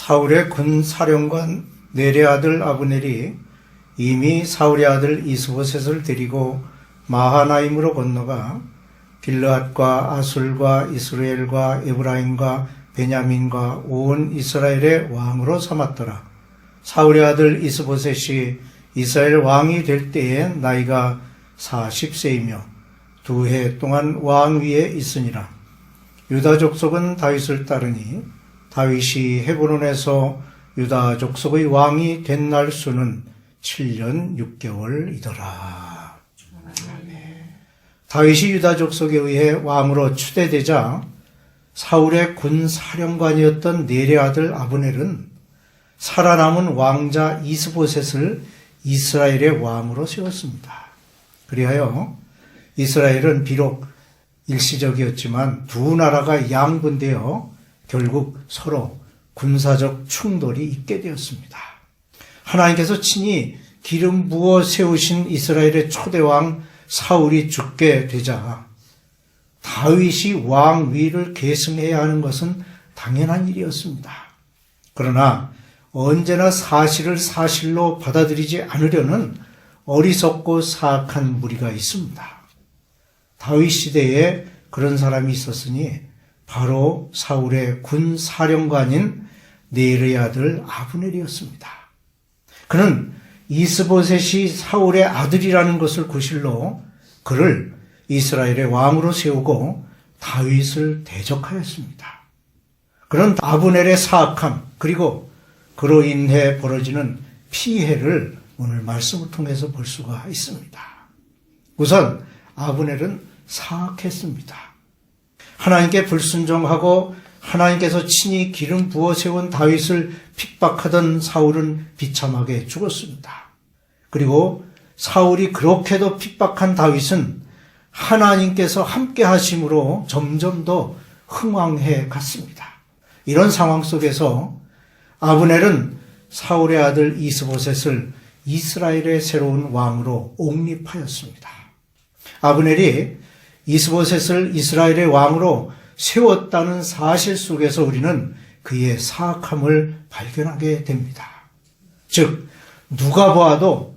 사울의 군 사령관 넬의 아들 아브넬이 이미 사울의 아들 이스보셋을 데리고 마하나임으로 건너가 길르앗과 아술과 이스라엘과 에브라임과 베냐민과 온 이스라엘의 왕으로 삼았더라. 사울의 아들 이스보셋이 이스라엘 왕이 될 때에 나이가 40세이며 2해 동안 왕 위에 있으니라. 유다 족속은 다윗을 따르니 다윗이 헤브론에서 유다 족속의 왕이 된 날 수는 7년 6개월이더라. 다윗이 유다 족속에 의해 왕으로 추대되자 사울의 군 사령관이었던 넬의 아들 아브넬은 살아남은 왕자 이스보셋을 이스라엘의 왕으로 세웠습니다. 그리하여 이스라엘은 비록 일시적이었지만 두 나라가 양분되어 결국 서로 군사적 충돌이 있게 되었습니다. 하나님께서 친히 기름 부어 세우신 이스라엘의 초대왕 사울이 죽게 되자 다윗이 왕 위를 계승해야 하는 것은 당연한 일이었습니다. 그러나 언제나 사실을 사실로 받아들이지 않으려는 어리석고 사악한 무리가 있습니다. 다윗 시대에 그런 사람이 있었으니 바로 사울의 군 사령관인 넬의 아들 아브넬이었습니다. 그는 이스보셋이 사울의 아들이라는 것을 구실로 그를 이스라엘의 왕으로 세우고 다윗을 대적하였습니다. 그런 아브넬의 사악함 그리고 그로 인해 벌어지는 피해를 오늘 말씀을 통해서 볼 수가 있습니다. 우선 아브넬은 사악했습니다. 하나님께 불순종하고 하나님께서 친히 기름 부어 세운 다윗을 핍박하던 사울은 비참하게 죽었습니다. 그리고 사울이 그렇게도 핍박한 다윗은 하나님께서 함께 하심으로 점점 더 흥왕해 갔습니다. 이런 상황 속에서 아브넬은 사울의 아들 이스보셋을 이스라엘의 새로운 왕으로 옹립하였습니다. 아브넬이 이스보셋을 이스라엘의 왕으로 세웠다는 사실 속에서 우리는 그의 사악함을 발견하게 됩니다. 즉 누가 보아도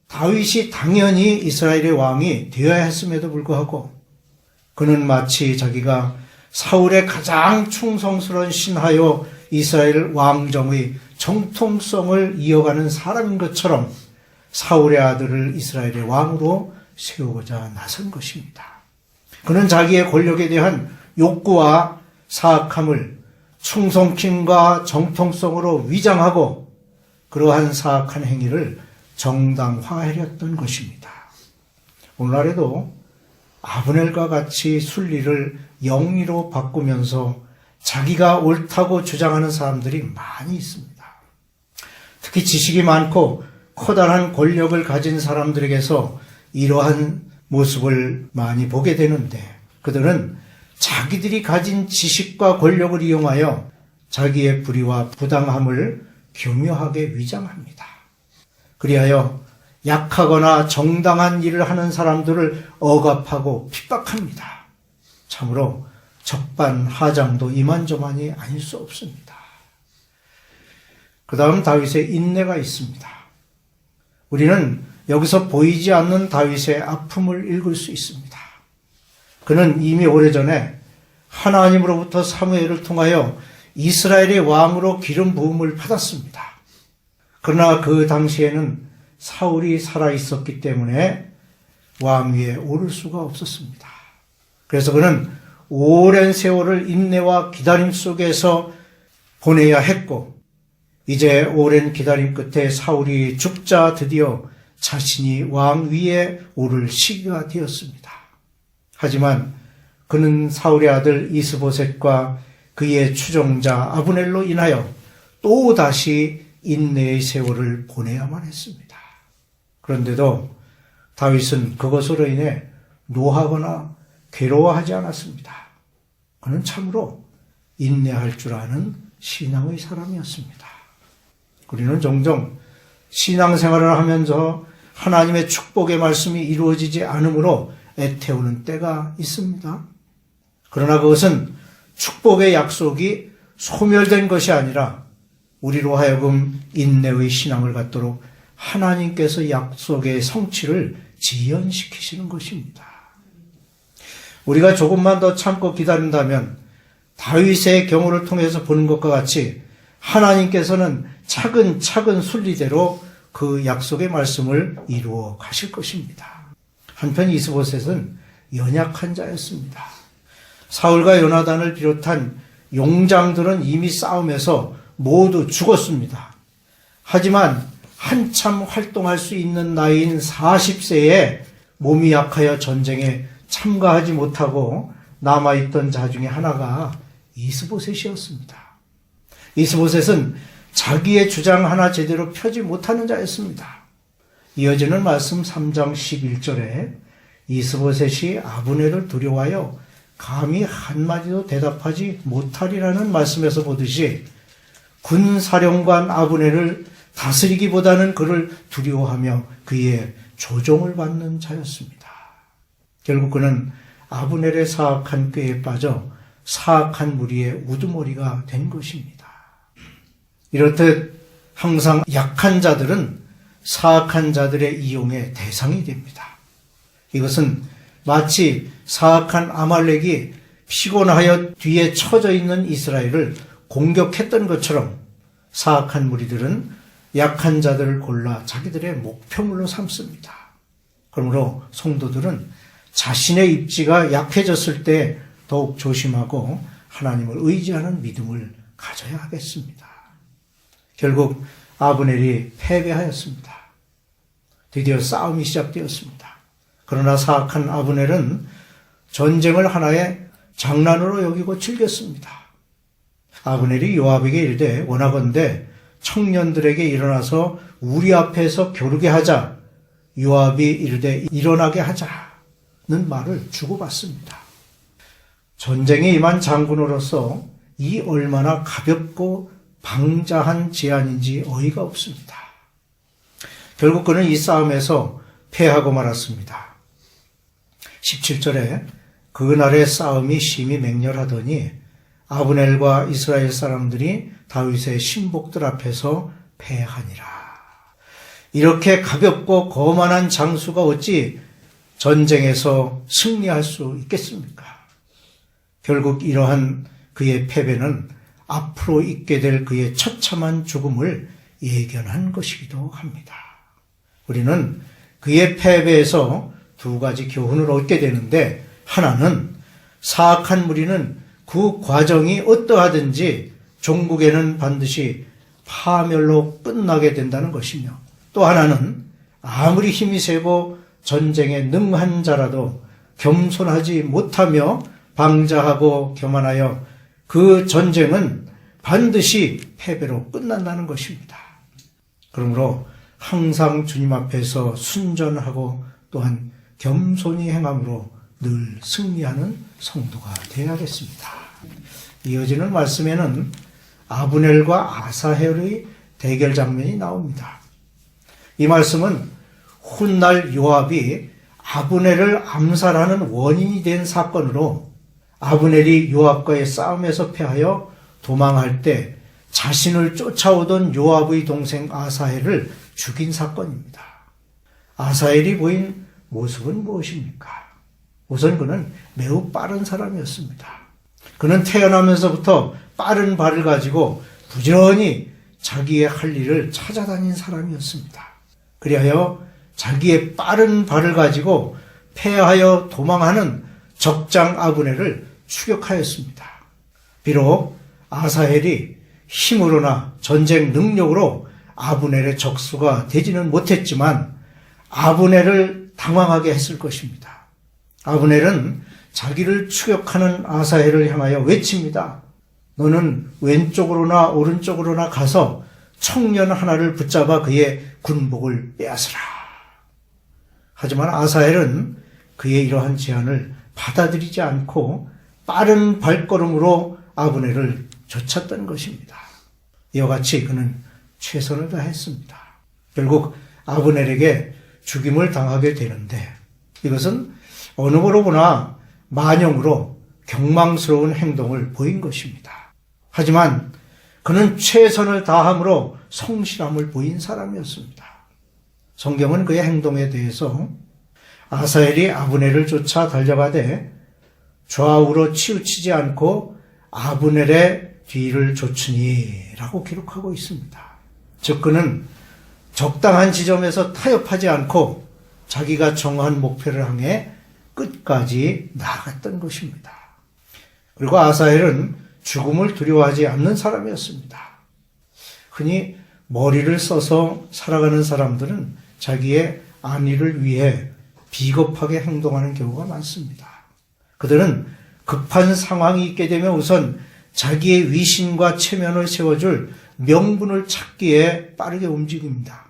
다윗이 당연히 이스라엘의 왕이 되어야 했음에도 불구하고 그는 마치 자기가 사울의 가장 충성스러운 신하여 이스라엘 왕정의 정통성을 이어가는 사람인 것처럼 사울의 아들을 이스라엘의 왕으로 세우고자 나선 것입니다. 그는 자기의 권력에 대한 욕구와 사악함을 충성심과 정통성으로 위장하고 그러한 사악한 행위를 정당화하였던 것입니다. 오늘날에도 아브넬과 같이 순리를 영리로 바꾸면서 자기가 옳다고 주장하는 사람들이 많이 있습니다. 특히 지식이 많고 커다란 권력을 가진 사람들에게서 이러한 모습을 많이 보게 되는데 그들은 자기들이 가진 지식과 권력을 이용하여 자기의 불의와 부당함을 교묘하게 위장합니다. 그리하여 약하거나 정당한 일을 하는 사람들을 억압하고 핍박합니다. 참으로 적반하장도 이만저만이 아닐 수 없습니다. 그 다음 다윗의 인내가 있습니다. 우리는 여기서 보이지 않는 다윗의 아픔을 읽을 수 있습니다. 그는 이미 오래전에 하나님으로부터 사무엘을 통하여 이스라엘의 왕으로 기름 부음을 받았습니다. 그러나 그 당시에는 사울이 살아있었기 때문에 왕위에 오를 수가 없었습니다. 그래서 그는 오랜 세월을 인내와 기다림 속에서 보내야 했고 이제 오랜 기다림 끝에 사울이 죽자 드디어 자신이 왕위에 오를 시기가 되었습니다. 하지만 그는 사울의 아들 이스보셋과 그의 추종자 아브넬로 인하여 또다시 인내의 세월을 보내야만 했습니다. 그런데도 다윗은 그것으로 인해 노하거나 괴로워하지 않았습니다. 그는 참으로 인내할 줄 아는 신앙의 사람이었습니다. 우리는 종종 신앙생활을 하면서 하나님의 축복의 말씀이 이루어지지 않으므로 애태우는 때가 있습니다. 그러나 그것은 축복의 약속이 소멸된 것이 아니라 우리로 하여금 인내의 신앙을 갖도록 하나님께서 약속의 성취를 지연시키시는 것입니다. 우리가 조금만 더 참고 기다린다면 다윗의 경우를 통해서 보는 것과 같이 하나님께서는 차근차근 순리대로 그 약속의 말씀을 이루어 가실 것입니다. 한편 이스보셋은 연약한 자였습니다. 사울과 요나단을 비롯한 용장들은 이미 싸움에서 모두 죽었습니다. 하지만 한참 활동할 수 있는 나이인 40세에 몸이 약하여 전쟁에 참가하지 못하고 남아있던 자 중에 하나가 이스보셋이었습니다. 이스보셋은 자기의 주장 하나 제대로 펴지 못하는 자였습니다. 이어지는 말씀 3장 11절에 이스보셋이 아브넬을 두려워하여 감히 한마디도 대답하지 못하리라는 말씀에서 보듯이 군사령관 아브넬을 다스리기보다는 그를 두려워하며 그의 조종을 받는 자였습니다. 결국 그는 아브넬의 사악한 꾀에 빠져 사악한 무리의 우두머리가 된 것입니다. 이렇듯 항상 약한 자들은 사악한 자들의 이용의 대상이 됩니다. 이것은 마치 사악한 아말렉이 피곤하여 뒤에 처져 있는 이스라엘을 공격했던 것처럼 사악한 무리들은 약한 자들을 골라 자기들의 목표물로 삼습니다. 그러므로 성도들은 자신의 입지가 약해졌을 때 더욱 조심하고 하나님을 의지하는 믿음을 가져야 하겠습니다. 결국 아브넬이 패배하였습니다. 드디어 싸움이 시작되었습니다. 그러나 사악한 아브넬은 전쟁을 하나의 장난으로 여기고 즐겼습니다. 아브넬이 요압에게 이르되 원하건대 청년들에게 일어나서 우리 앞에서 겨루게 하자. 요압이 이르되 일어나게 하자는 말을 주고받습니다. 전쟁에 임한 장군으로서 이 얼마나 가볍고 방자한 제안인지 어이가 없습니다. 결국 그는 이 싸움에서 패하고 말았습니다. 17절에 그날의 싸움이 심히 맹렬하더니 아브넬과 이스라엘 사람들이 다윗의 신복들 앞에서 패하니라. 이렇게 가볍고 거만한 장수가 어찌 전쟁에서 승리할 수 있겠습니까? 결국 이러한 그의 패배는 앞으로 있게 될 그의 처참한 죽음을 예견한 것이기도 합니다. 우리는 그의 패배에서 두 가지 교훈을 얻게 되는데, 하나는 사악한 무리는 그 과정이 어떠하든지 종국에는 반드시 파멸로 끝나게 된다는 것이며, 또 하나는 아무리 힘이 세고 전쟁에 능한 자라도 겸손하지 못하며 방자하고 교만하여 그 전쟁은 반드시 패배로 끝난다는 것입니다. 그러므로 항상 주님 앞에서 순전하고 또한 겸손히 행함으로 늘 승리하는 성도가 되어야겠습니다. 이어지는 말씀에는 아브넬과 아사헬의 대결 장면이 나옵니다. 이 말씀은 훗날 요압이 아브넬을 암살하는 원인이 된 사건으로 아브넬이 요압과의 싸움에서 패하여 도망할 때 자신을 쫓아오던 요압의 동생 아사헬을 죽인 사건입니다. 아사헬이 보인 모습은 무엇입니까? 우선 그는 매우 빠른 사람이었습니다. 그는 태어나면서부터 빠른 발을 가지고 부지런히 자기의 할 일을 찾아다닌 사람이었습니다. 그리하여 자기의 빠른 발을 가지고 패하여 도망하는 적장 아브넬을 추격하였습니다. 비록 아사헬이 힘으로나 전쟁 능력으로 아브넬의 적수가 되지는 못했지만 아브넬을 당황하게 했을 것입니다. 아브넬은 자기를 추격하는 아사헬을 향하여 외칩니다. 너는 왼쪽으로나 오른쪽으로나 가서 청년 하나를 붙잡아 그의 군복을 빼앗으라. 하지만 아사헬은 그의 이러한 제안을 받아들이지 않고 빠른 발걸음으로 아브넬을 쫓았던 것입니다. 이와 같이 그는 최선을 다했습니다. 결국 아브넬에게 죽임을 당하게 되는데, 이것은 어느 거로 보나 만영으로 경망스러운 행동을 보인 것입니다. 하지만 그는 최선을 다함으로 성실함을 보인 사람이었습니다. 성경은 그의 행동에 대해서 아사헬이 아브넬을 쫓아 달려가되 좌우로 치우치지 않고 아브넬의 뒤를 좇으니 라고 기록하고 있습니다. 즉 그는 적당한 지점에서 타협하지 않고 자기가 정한 목표를 향해 끝까지 나아갔던 것입니다. 그리고 아사헬은 죽음을 두려워하지 않는 사람이었습니다. 흔히 머리를 써서 살아가는 사람들은 자기의 안위를 위해 비겁하게 행동하는 경우가 많습니다. 그들은 급한 상황이 있게 되면 우선 자기의 위신과 체면을 세워줄 명분을 찾기에 빠르게 움직입니다.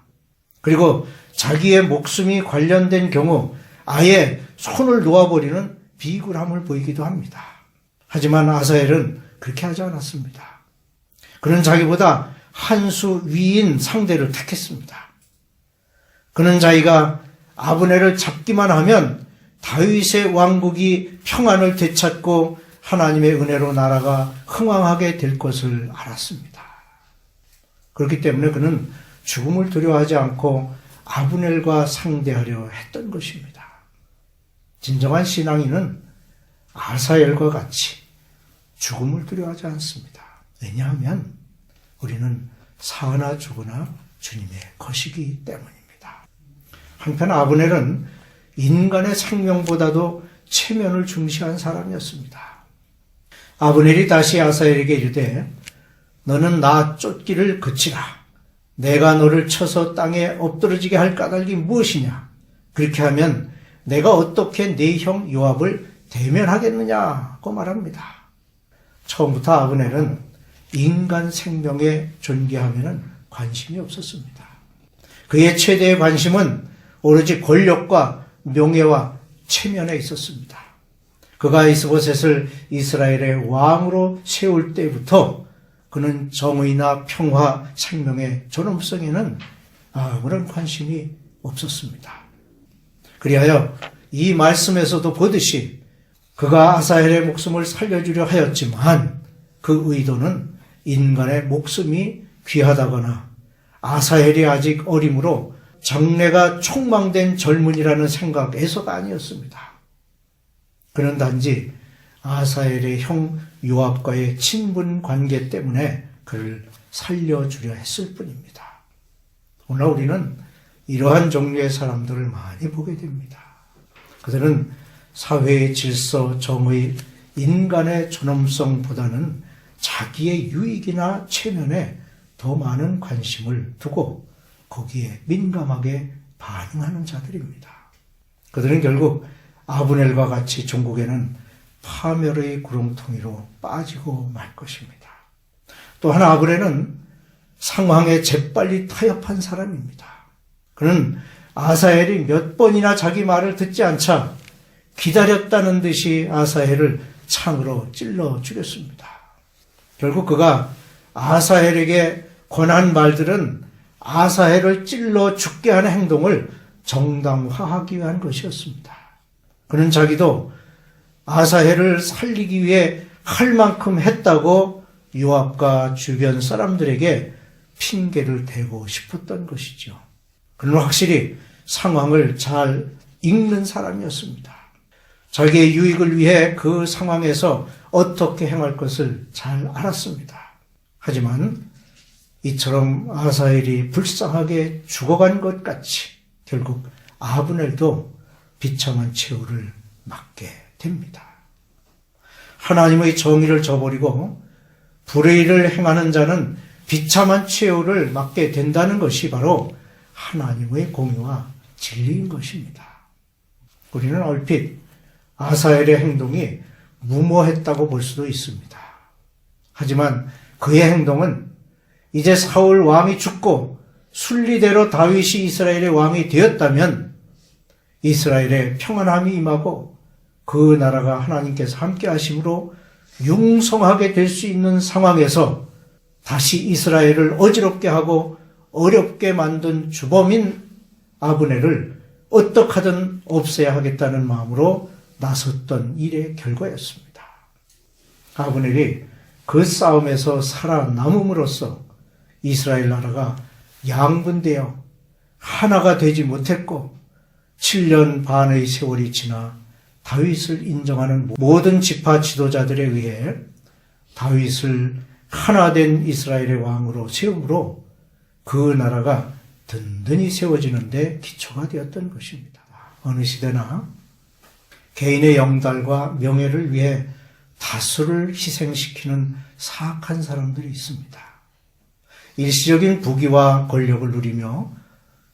그리고 자기의 목숨이 관련된 경우 아예 손을 놓아버리는 비굴함을 보이기도 합니다. 하지만 아사헬은 그렇게 하지 않았습니다. 그는 자기보다 한 수 위인 상대를 택했습니다. 그는 자기가 아브넬을 잡기만 하면 다윗의 왕국이 평안을 되찾고 하나님의 은혜로 나라가 흥왕하게 될 것을 알았습니다. 그렇기 때문에 그는 죽음을 두려워하지 않고 아브넬과 상대하려 했던 것입니다. 진정한 신앙인은 아사엘과 같이 죽음을 두려워하지 않습니다. 왜냐하면 우리는 사나 죽으나 주님의 것이기 때문입니다. 한편 아브넬은 인간의 생명보다도 체면을 중시한 사람이었습니다. 아브넬이 다시 아사엘에게 이르되 너는 나 쫓기를 그치라. 내가 너를 쳐서 땅에 엎드러지게 할 까닭이 무엇이냐? 그렇게 하면 내가 어떻게 네 형 요압을 대면하겠느냐고 말합니다. 처음부터 아브넬은 인간 생명의 존귀함에는 관심이 없었습니다. 그의 최대의 관심은 오로지 권력과 명예와 체면에 있었습니다. 그가 이스보셋을 이스라엘의 왕으로 세울 때부터 그는 정의나 평화, 생명의 존엄성에는 아무런 관심이 없었습니다. 그리하여 이 말씀에서도 보듯이 그가 아사헬의 목숨을 살려주려 하였지만 그 의도는 인간의 목숨이 귀하다거나 아사헬이 아직 어림으로 장래가 촉망된 젊은이라는 생각에서가 아니었습니다. 그는 단지 아사헬의 형 요압과의 친분 관계 때문에 그를 살려주려 했을 뿐입니다. 오늘 우리는 이러한 종류의 사람들을 많이 보게 됩니다. 그들은 사회의 질서, 정의, 인간의 존엄성보다는 자기의 유익이나 체면에 더 많은 관심을 두고 거기에 민감하게 반응하는 자들입니다. 그들은 결국 아브넬과 같이 종국에는 파멸의 구렁텅이로 빠지고 말 것입니다. 또한 아브넬은 상황에 재빨리 타협한 사람입니다. 그는 아사헬이 몇 번이나 자기 말을 듣지 않자 기다렸다는 듯이 아사헬을 창으로 찔러 죽였습니다. 결국 그가 아사헬에게 권한 말들은 아사헬을 찔러 죽게 하는 행동을 정당화하기 위한 것이었습니다. 그는 자기도 아사헬을 살리기 위해 할 만큼 했다고 요압과 주변 사람들에게 핑계를 대고 싶었던 것이죠. 그는 확실히 상황을 잘 읽는 사람이었습니다. 자기의 유익을 위해 그 상황에서 어떻게 행할 것을 잘 알았습니다. 하지만 이처럼 아사헬이 불쌍하게 죽어간 것 같이 결국 아브넬도 비참한 최후를 맞게 됩니다. 하나님의 정의를 저버리고 불의를 행하는 자는 비참한 최후를 맞게 된다는 것이 바로 하나님의 공의와 진리인 것입니다. 우리는 얼핏 아사헬의 행동이 무모했다고 볼 수도 있습니다. 하지만 그의 행동은 이제 사울 왕이 죽고 순리대로 다윗이 이스라엘의 왕이 되었다면 이스라엘의 평안함이 임하고 그 나라가 하나님께서 함께 하심으로 융성하게 될 수 있는 상황에서 다시 이스라엘을 어지럽게 하고 어렵게 만든 주범인 아브넬을 어떻게 하든 없애야 하겠다는 마음으로 나섰던 일의 결과였습니다. 아브넬이 그 싸움에서 살아남음으로써 이스라엘 나라가 양분되어 하나가 되지 못했고 7년 반의 세월이 지나 다윗을 인정하는 모든 지파 지도자들에 의해 다윗을 하나된 이스라엘의 왕으로 세움으로 그 나라가 든든히 세워지는 데 기초가 되었던 것입니다. 어느 시대나 개인의 영달과 명예를 위해 다수를 희생시키는 사악한 사람들이 있습니다. 일시적인 부귀와 권력을 누리며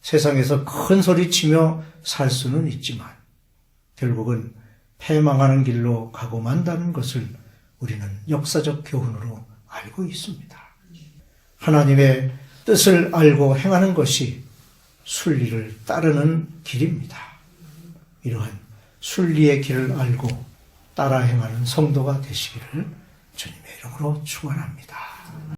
세상에서 큰 소리치며 살 수는 있지만 결국은 패망하는 길로 가고 만다는 것을 우리는 역사적 교훈으로 알고 있습니다. 하나님의 뜻을 알고 행하는 것이 순리를 따르는 길입니다. 이러한 순리의 길을 알고 따라 행하는 성도가 되시기를 주님의 이름으로 축원합니다.